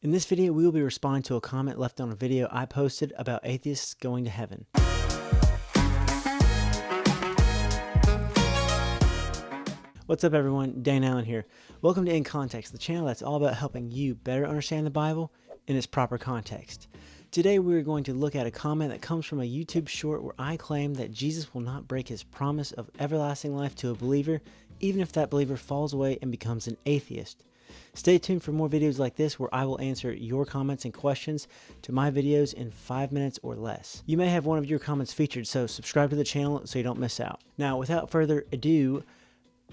In this video, we will be responding to a comment left on a video I posted about atheists going to heaven. What's up everyone, Dane Allen here. Welcome to In Context, the channel that's all about helping you better understand the Bible in its proper context. Today we're going to look at a comment that comes from a YouTube short where I claim that Jesus will not break his promise of everlasting life to a believer, even if that believer falls away and becomes an atheist. Stay tuned for more videos like this where I will answer your comments and questions to my videos in 5 minutes or less. You may have one of your comments featured, so subscribe to the channel so you don't miss out. Now, without further ado,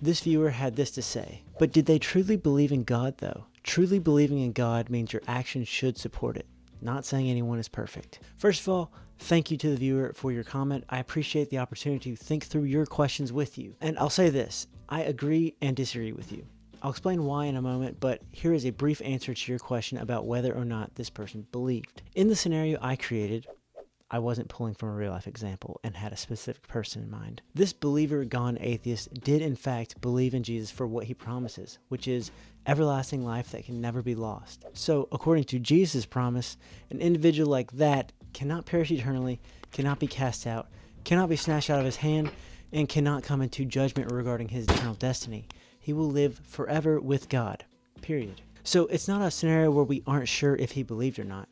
this viewer had this to say. But did they truly believe in God though? Truly believing in God means your actions should support it. Not saying anyone is perfect. First of all, thank you to the viewer for your comment. I appreciate the opportunity to think through your questions with you. And I'll say this, I agree and disagree with you. I'll explain why in a moment, but here is a brief answer to your question about whether or not this person believed. In the scenario I created, I wasn't pulling from a real life example and had a specific person in mind. This believer gone atheist did in fact believe in Jesus for what he promises, which is everlasting life that can never be lost. So according to Jesus' promise, an individual like that cannot perish eternally, cannot be cast out, cannot be snatched out of his hand, and cannot come into judgment regarding his eternal destiny. He will live forever with God, period. So it's not a scenario where we aren't sure if he believed or not.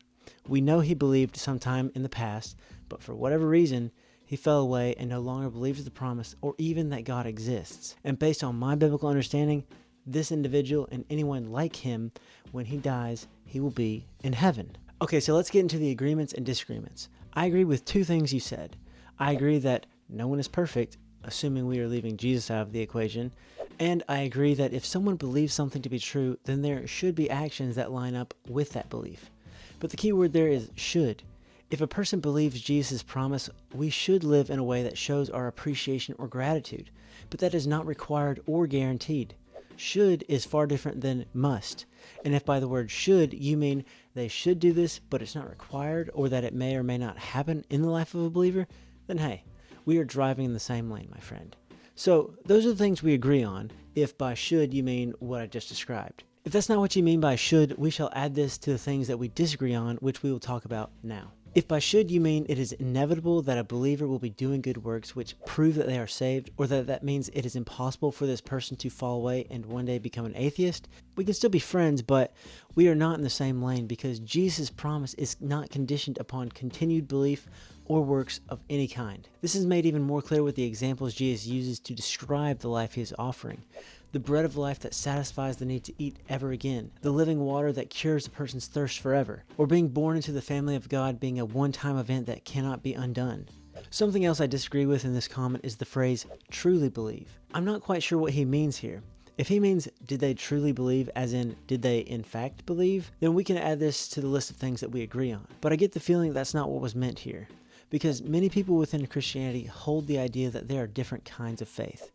We know he believed sometime in the past, but for whatever reason, he fell away and no longer believes the promise or even that God exists. And based on my biblical understanding, this individual and anyone like him, when he dies, he will be in heaven. Okay, so let's get into the agreements and disagreements. I agree with two things you said. I agree that no one is perfect, assuming we are leaving Jesus out of the equation. And I agree that if someone believes something to be true, then there should be actions that line up with that belief. But the key word there is should. If a person believes Jesus' promise, we should live in a way that shows our appreciation or gratitude, but that is not required or guaranteed. Should is far different than must. And if by the word should you mean they should do this, but it's not required, or that it may or may not happen in the life of a believer, then hey, we are driving in the same lane, my friend. So those are the things we agree on, if by should you mean what I just described. If that's not what you mean by should, we shall add this to the things that we disagree on, which we will talk about now. If by should you mean it is inevitable that a believer will be doing good works which prove that they are saved, or that means it is impossible for this person to fall away and one day become an atheist, we can still be friends, but we are not in the same lane because Jesus' promise is not conditioned upon continued belief or works of any kind. This is made even more clear with the examples Jesus uses to describe the life he is offering. The bread of life that satisfies the need to eat ever again, the living water that cures a person's thirst forever, or being born into the family of God being a one-time event that cannot be undone. Something else I disagree with in this comment is the phrase, truly believe. I'm not quite sure what he means here. If he means, did they truly believe, as in, did they in fact believe, then we can add this to the list of things that we agree on. But I get the feeling that's not what was meant here, because many people within Christianity hold the idea that there are different kinds of faith.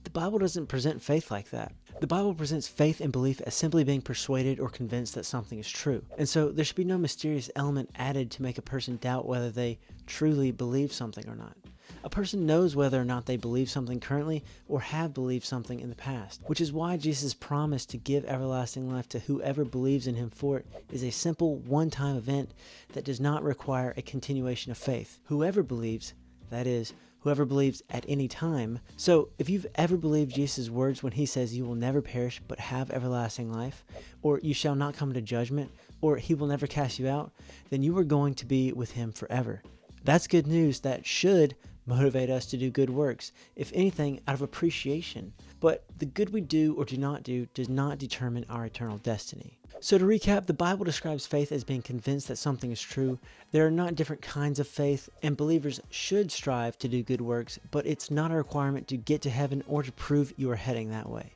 The Bible doesn't present faith like that. The Bible presents faith and belief as simply being persuaded or convinced that something is true. And so there should be no mysterious element added to make a person doubt whether they truly believe something or not. A person knows whether or not they believe something currently or have believed something in the past, which is why Jesus' promise to give everlasting life to whoever believes in him for it is a simple one-time event that does not require a continuation of faith. Whoever believes, that is, whoever believes at any time. So if you've ever believed Jesus' words when he says you will never perish but have everlasting life, or you shall not come to judgment, or he will never cast you out, then you are going to be with him forever. That's good news that should motivate us to do good works, if anything, out of appreciation. But the good we do or do not do does not determine our eternal destiny. So to recap, the Bible describes faith as being convinced that something is true. There are not different kinds of faith, and believers should strive to do good works, but it's not a requirement to get to heaven or to prove you are heading that way.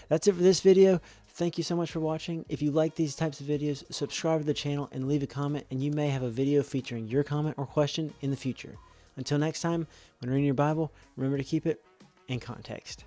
That's it for this video. Thank you so much for watching. If you like these types of videos, subscribe to the channel and leave a comment, and you may have a video featuring your comment or question in the future. Until next time, when reading your Bible, remember to keep it in context.